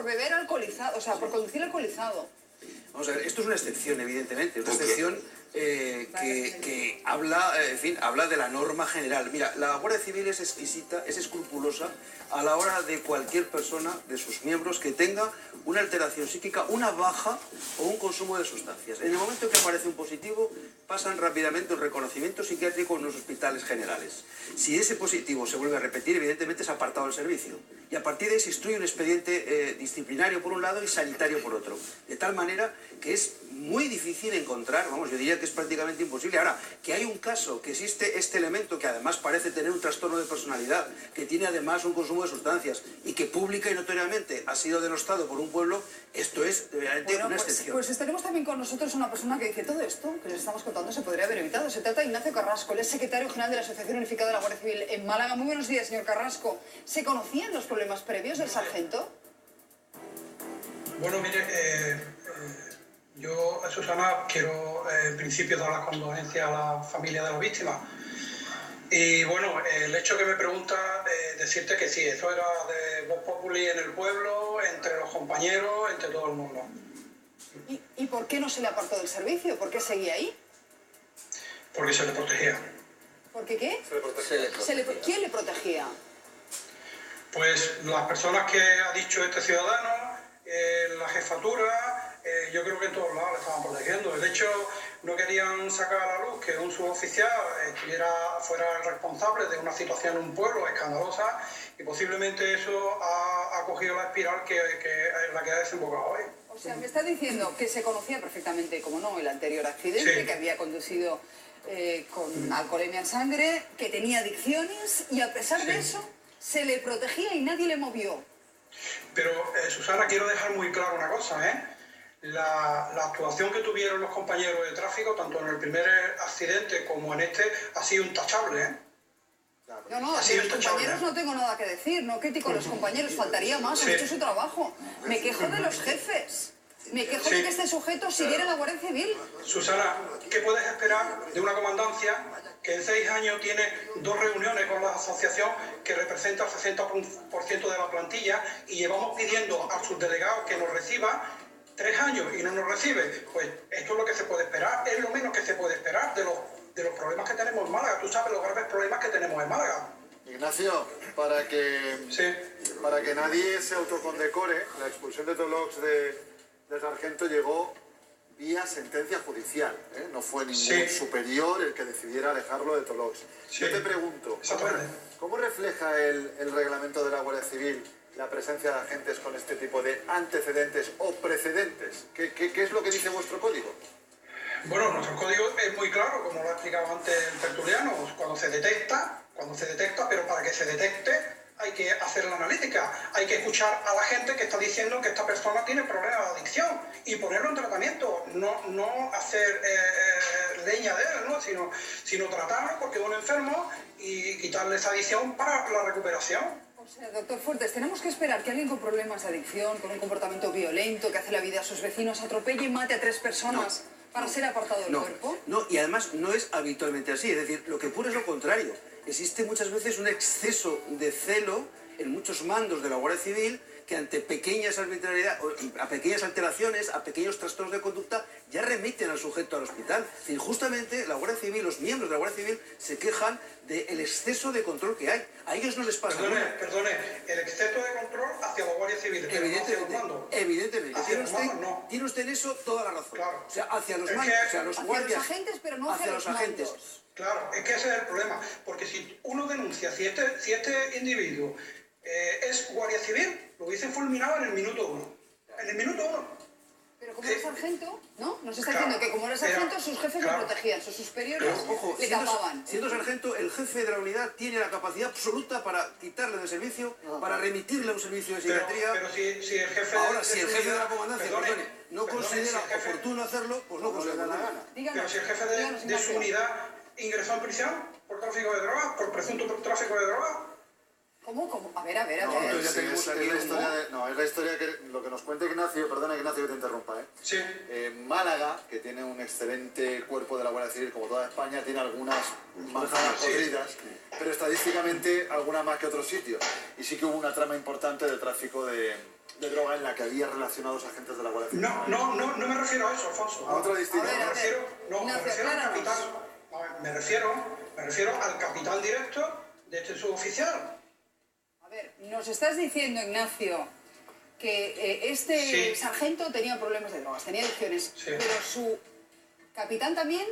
por beber alcoholizado, o sea, por conducir alcoholizado. Vamos a ver, esto es una excepción, evidentemente, una excepción que habla, en fin, habla de la norma general. Mira, la Guardia Civil es exquisita, es escrupulosa a la hora de cualquier persona, de sus miembros, que tenga una alteración psíquica, una baja o un consumo de sustancias. En el momento que aparece un positivo, pasan rápidamente un reconocimiento psiquiátrico en los hospitales generales. Si ese positivo se vuelve a repetir, evidentemente es apartado del servicio. Y a partir de ahí se instruye un expediente disciplinario por un lado y sanitario por otro. De tal manera que es muy difícil encontrar, vamos, yo diría que es prácticamente imposible. Ahora, que hay un caso, que existe este elemento que además parece tener un trastorno de personalidad, que tiene además un consumo de sustancias y que pública y notoriamente ha sido denostado por un pueblo, esto es realmente una excepción. Pues tenemos también con nosotros una persona que dice todo esto que les estamos contando se podría haber evitado. Se trata de Ignacio Carrasco, él es secretario general de la Asociación Unificada de la Guardia Civil en Málaga. Muy buenos días, señor Carrasco. ¿Se conocían los problemas previos del sargento? Bueno, mire, yo, Susana, quiero en principio dar las condolencias a la familia de la víctima. Y bueno, el hecho que me pregunta, decirte que sí, eso era de vox populi en el pueblo, entre los compañeros, entre todo el mundo. ¿Y por qué no se le apartó del servicio? ¿Por qué seguía ahí? Porque se le protegía. ¿Por qué qué? ¿Quién le protegía? Pues las personas que ha dicho este ciudadano, la jefatura, yo creo que en todos lados le estaban protegiendo. De hecho, no querían sacar a la luz que un suboficial fuera el responsable de una situación en un pueblo escandalosa, y posiblemente eso ha cogido la espiral en la que ha desembocado hoy. O sea, me está diciendo que se conocía perfectamente, como no, el anterior accidente, sí, que había conducido con alcoholemia en sangre, que tenía adicciones, y a pesar de eso se le protegía y nadie le movió. Pero, Susana, quiero dejar muy claro una cosa, ¿eh? La actuación que tuvieron los compañeros de tráfico, tanto en el primer accidente como en este, ha sido intachable, ¿eh? No, de los compañeros no tengo nada que decir, no critico a los compañeros, faltaría más, han hecho su trabajo. Me quejo de los jefes, me quejo de que este sujeto siguiera en la Guardia Civil. Susana, ¿qué puedes esperar de una comandancia que en 6 años tiene 2 reuniones con la asociación que representa el 60% de la plantilla, y llevamos pidiendo al subdelegado que nos reciba 3 años y no nos recibe? Pues esto es lo que se puede esperar, es lo menos que se puede esperar de los problemas que tenemos en Málaga. Tú sabes los graves problemas que tenemos en Málaga. Ignacio, para que nadie se autocondecore, la expulsión de Tolox de sargento llegó vía sentencia judicial, ¿eh? No fue ningún superior el que decidiera alejarlo de Tolox. Yo te pregunto, ¿cómo refleja el reglamento de la Guardia Civil la presencia de agentes con este tipo de antecedentes o precedentes? ¿Qué es lo que dice vuestro código? Bueno, nuestro código es muy claro, como lo ha explicado antes el tertuliano. Cuando se detecta, pero para que se detecte hay que hacer la analítica, hay que escuchar a la gente que está diciendo que esta persona tiene problemas de adicción y ponerlo en tratamiento, no hacer leña de él, ¿no? sino tratarlo porque es un enfermo y quitarle esa adicción para la recuperación. O sea, doctor Fuertes, tenemos que esperar que alguien con problemas de adicción, con un comportamiento violento, que hace la vida a sus vecinos, atropelle y mate a 3 personas para ser apartado del cuerpo. No, y además no es habitualmente así, es decir, lo que ocurre es lo contrario. Existe muchas veces un exceso de celo en muchos mandos de la Guardia Civil que ante pequeñas arbitrariedades, a pequeñas alteraciones, a pequeños trastornos de conducta, ya remiten al sujeto al hospital. Es decir, justamente la Guardia Civil, los miembros de la Guardia Civil se quejan del exceso de control que hay. A ellos no les pasa nada. Perdone, el exceso de control hacia la Guardia Civil, Evidentemente. No. Tiene usted en eso toda la razón. Claro. O sea, hacia los mandos, hacia los guardias, hacia los agentes, pero no hacia los agentes. mandos. Claro, es que ese es el problema, porque si uno denuncia, si este individuo es Guardia Civil, lo hubiesen fulminado en el minuto 1. En el minuto 1. Pero como era sargento, ¿no? Nos está diciendo que como era sargento, sus jefes le protegían, sus superiores le tapaban. Siendo sargento, el jefe de la unidad tiene la capacidad absoluta para quitarle del servicio, para remitirle a un servicio de psiquiatría. Pero si el jefe si el jefe de la comandancia no considera oportuno hacerlo, pues no considera la gana. Pero si el jefe de su unidad ingresó en prisión por tráfico de drogas, por presunto tráfico de drogas. ¿Cómo? A ver. Es la historia que lo que nos cuenta Ignacio, perdona Ignacio que te interrumpa, ¿eh? Sí. Málaga, que tiene un excelente cuerpo de la Guardia Civil, como toda España, tiene algunas manzanas podridas, pero estadísticamente algunas más que otros sitios. Y sí que hubo una trama importante de tráfico de de droga en la que había relacionados agentes de la Guardia Civil. No me refiero a eso, Alfonso. A otra distinta. Me refiero al capital directo de este suboficial. A ver, nos estás diciendo, Ignacio, que este sargento tenía problemas de drogas, tenía adicciones, pero su capitán también,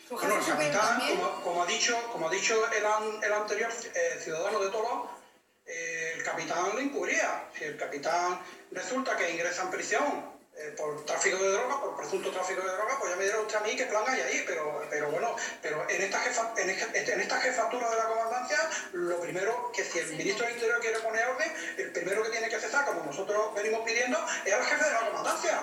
su jefe superior también. Como ha dicho el anterior ciudadano de Toló, el capitán le encubría. Si el capitán resulta que ingresa en prisión por tráfico de droga, por presunto tráfico de droga, pues ya me dirá usted a mí qué plan hay ahí, pero en esta jefatura de la comandancia, lo primero que si el ministro del Interior quiere poner orden, el primero que tiene que cesar, como nosotros venimos pidiendo, es al jefe de la comandancia.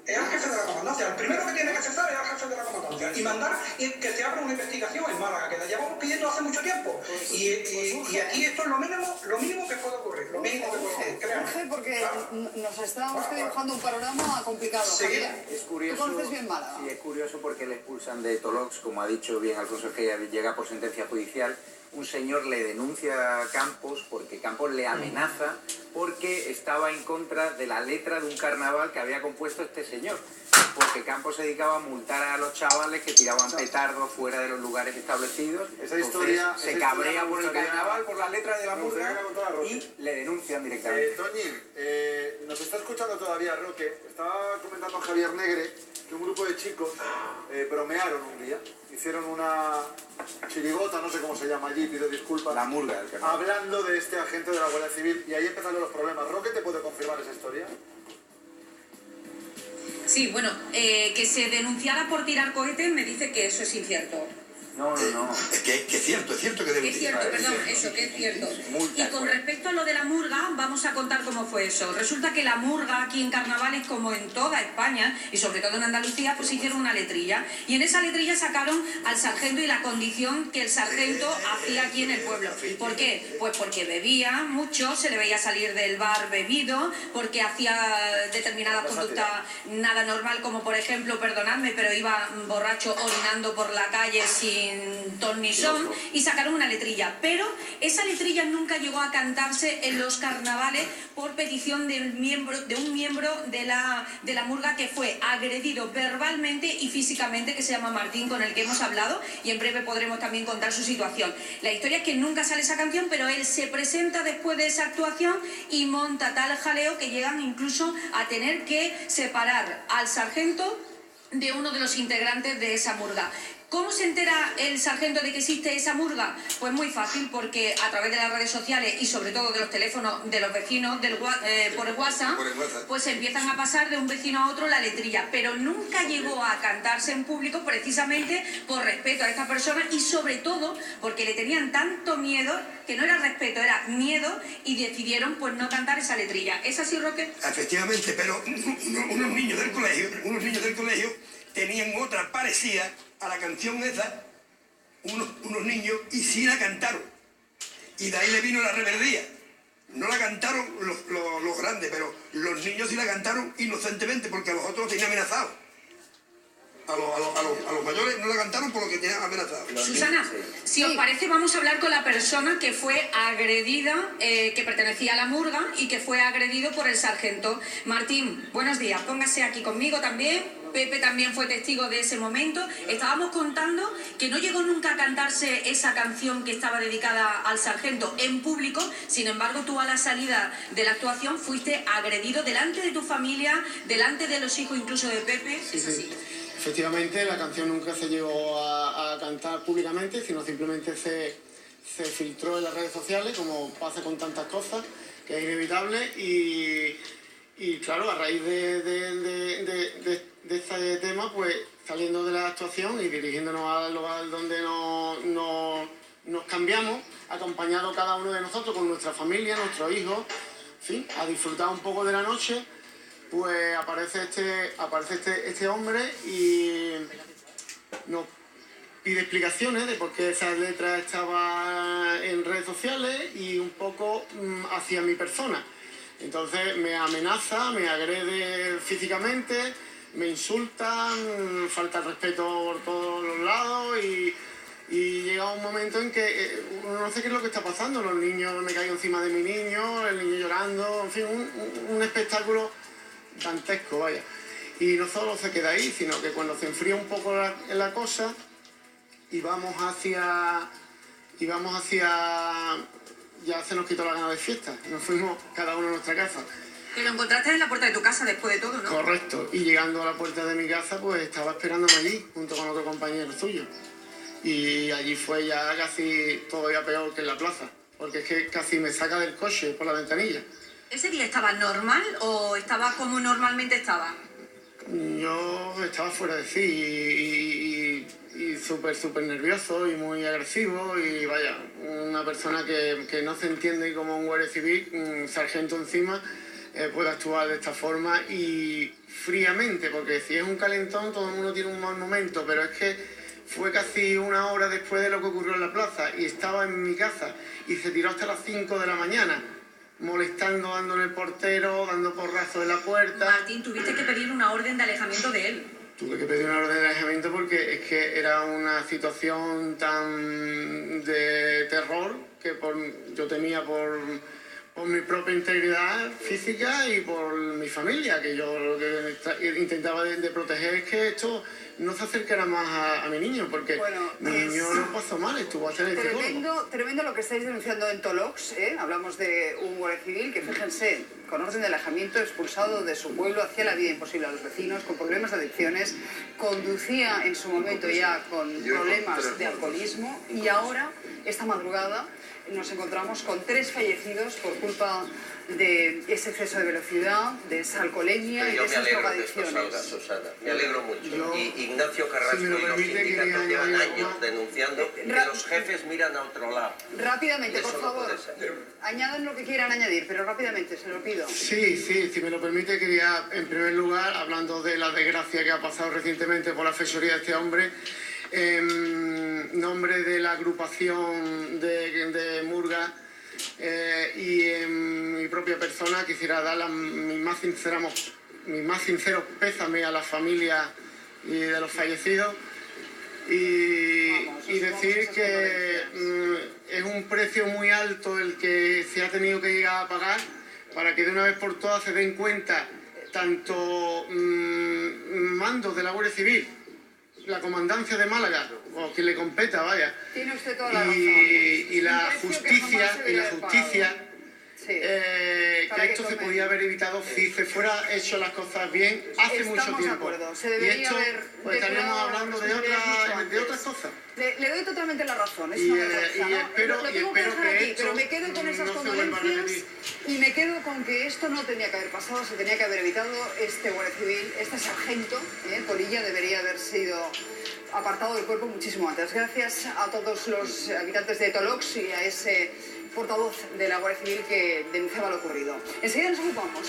Es al jefe de la comandancia. El primero que tiene que cesar es al jefe de la comandancia. Y mandar que se abra una investigación en Málaga, que la llevamos pidiendo hace mucho tiempo. Y aquí esto es lo mínimo que puede ocurrir. Lo mínimo que puede ocurrir. Jorge, porque nos está usted dibujando un panorama complicado. Javier. Es curioso. ¿Tú conoces bien Málaga? Sí, es curioso porque le expulsan de Tolox, como ha dicho bien Alfonso, que llega por sentencia judicial. Un señor le denuncia a Campos porque Campos le amenaza porque estaba en contra de la letra de un carnaval que había compuesto este señor. Porque Campos se dedicaba a multar a los chavales que tiraban petardos fuera de los lugares establecidos. Esa historia se cabrea por el carnaval, por la letra de la murga y le denuncian directamente. Toñi, nos está escuchando todavía Roque. Estaba comentando Javier Negre que un grupo de chicos bromearon un día. Hicieron una chirigota, no sé cómo se llama allí, pido disculpas. La murga del carnaval. Hablando de este agente de la Guardia Civil, y ahí empezaron los problemas. ¿Roque te puede confirmar esa historia? Sí, bueno, que se denunciara por tirar cohetes me dice que eso es incierto. No. Es que es cierto que debe. Que es cierto, perdón, eso, que es cierto. Y con respecto a lo de la murga, vamos a contar cómo fue eso. Resulta que la murga aquí en Carnavales, como en toda España, y sobre todo en Andalucía, pues hicieron una letrilla. Y en esa letrilla sacaron al sargento y la condición que el sargento hacía aquí en el pueblo. ¿Por qué? Pues porque bebía mucho, se le veía salir del bar bebido, porque hacía determinadas conductas nada normal, como por ejemplo, perdonadme, pero iba borracho orinando por la calle sin ton ni son, y sacaron una letrilla, pero esa letrilla nunca llegó a cantarse en los carnavales por petición de un miembro de la murga que fue agredido verbalmente y físicamente, que se llama Martín, con el que hemos hablado, y en breve podremos también contar su situación. La historia es que nunca sale esa canción, pero él se presenta después de esa actuación y monta tal jaleo que llegan incluso a tener que separar al sargento de uno de los integrantes de esa murga. ¿Cómo se entera el sargento de que existe esa murga? Pues muy fácil, porque a través de las redes sociales y sobre todo de los teléfonos de los vecinos por el WhatsApp, pues empiezan a pasar de un vecino a otro la letrilla, pero nunca llegó a cantarse en público precisamente por respeto a esta persona y sobre todo porque le tenían tanto miedo, que no era respeto, era miedo, y decidieron pues no cantar esa letrilla. ¿Es así, Roque? Efectivamente, pero unos niños del colegio tenían otra parecida a la canción esa, unos niños, y sí la cantaron. Y de ahí le vino la rebeldía. No la cantaron los grandes, pero los niños sí la cantaron inocentemente, porque a los otros los tenían amenazados. A los mayores no la cantaron por lo que tenían amenazados. Susana, si os parece, vamos a hablar con la persona que fue agredida, que pertenecía a la murga y que fue agredido por el sargento. Martín, buenos días, póngase aquí conmigo también. Pepe también fue testigo de ese momento. Estábamos contando que no llegó nunca a cantarse esa canción que estaba dedicada al sargento en público. Sin embargo, tú a la salida de la actuación fuiste agredido delante de tu familia, delante de los hijos incluso de Pepe. Sí, sí. Efectivamente, la canción nunca se llegó a cantar públicamente, sino simplemente se filtró en las redes sociales, como pasa con tantas cosas, que es inevitable. Y claro, a raíz de este tema, pues saliendo de la actuación y dirigiéndonos al lugar donde nos cambiamos, acompañado cada uno de nosotros con nuestra familia, nuestros hijos, en fin, a disfrutar un poco de la noche, pues aparece este hombre y nos pide explicaciones de por qué esa letra estaba en redes sociales y un poco hacia mi persona. Entonces me amenaza, me agrede físicamente, me insultan, falta el respeto por todos los lados y Y llega un momento en que uno no sé qué es lo que está pasando, los niños, me caigo encima de mi niño, el niño llorando, en fin, un espectáculo dantesco, vaya. Y no solo se queda ahí, sino que cuando se enfría un poco la cosa y vamos hacia... ya se nos quitó la gana de fiesta, nos fuimos cada uno a nuestra casa. Que lo encontraste en la puerta de tu casa después de todo, ¿no? Correcto, y llegando a la puerta de mi casa, pues estaba esperándome allí, junto con otro compañero suyo. Y allí fue ya casi todavía peor que en la plaza, porque es que casi me saca del coche por la ventanilla. ¿Ese día estaba normal o estaba como normalmente estaba? Yo estaba fuera de sí y súper nervioso y muy agresivo y vaya, una persona que no se entiende como un guardia civil, un sargento encima, puede actuar de esta forma y fríamente, porque si es un calentón todo el mundo tiene un mal momento, pero es que fue casi una hora después de lo que ocurrió en la plaza y estaba en mi casa y se tiró hasta las 5 de la mañana, molestando, dando en el portero, dando porrazos en la puerta. Martín, tuviste que pedir una orden de alejamiento de él. Tuve que pedir una orden de alejamiento porque es que era una situación tan de terror que yo temía por mi propia integridad física y por mi familia, que yo lo que intentaba de proteger es que esto no se acercara más a mi niño, porque bueno, mi niño lo pasó mal, estuvo a hacer el tremendo lo que estáis denunciando en Tolox, ¿eh? Hablamos de un guardia civil que, fíjense, con orden de alejamiento, expulsado de su pueblo, hacía la vida imposible a los vecinos, con problemas de adicciones, conducía en su momento ya con problemas de alcoholismo y ahora, esta madrugada, nos encontramos con 3 fallecidos por culpa de ese exceso de velocidad, de esa alcoholemia y de esas drogadicciones. Yo me alegro de esto, Susana, me alegro mucho. Y Ignacio Carrasco y los sindicatos llevan años denunciando que los jefes miran a otro lado. Rápidamente, por favor, añadan lo que quieran añadir, pero rápidamente, se lo pido. Sí, si me lo permite, quería, en primer lugar, hablando de la desgracia que ha pasado recientemente por la fechoría de este hombre, en nombre de la agrupación de Murga y en mi propia persona quisiera dar mis más sinceros pésame a la familia y de los fallecidos y decir que es un precio muy alto el que se ha tenido que llegar a pagar para que de una vez por todas se den cuenta tanto mandos de la Guardia Civil, la comandancia de Málaga, o quien le competa, vaya, tiene usted toda la razón. Y la justicia, sí, que esto se podía haber evitado si se fuera hecho las cosas bien hace mucho tiempo. De acuerdo. Se debería y esto, haber pues estaríamos hablando de otras cosas. Le doy totalmente la razón, es y una vergüenza, ¿no? espero que pero me quedo con esas condolencias y me quedo con que esto no tenía que haber pasado, se tenía que haber evitado. Este guardia civil, este sargento, Polilla, debería haber sido apartado del cuerpo muchísimo antes. Gracias a todos los habitantes de Tolox y a ese portavoz de la Guardia Civil que denunciaba lo ocurrido. Enseguida nos ocupamos.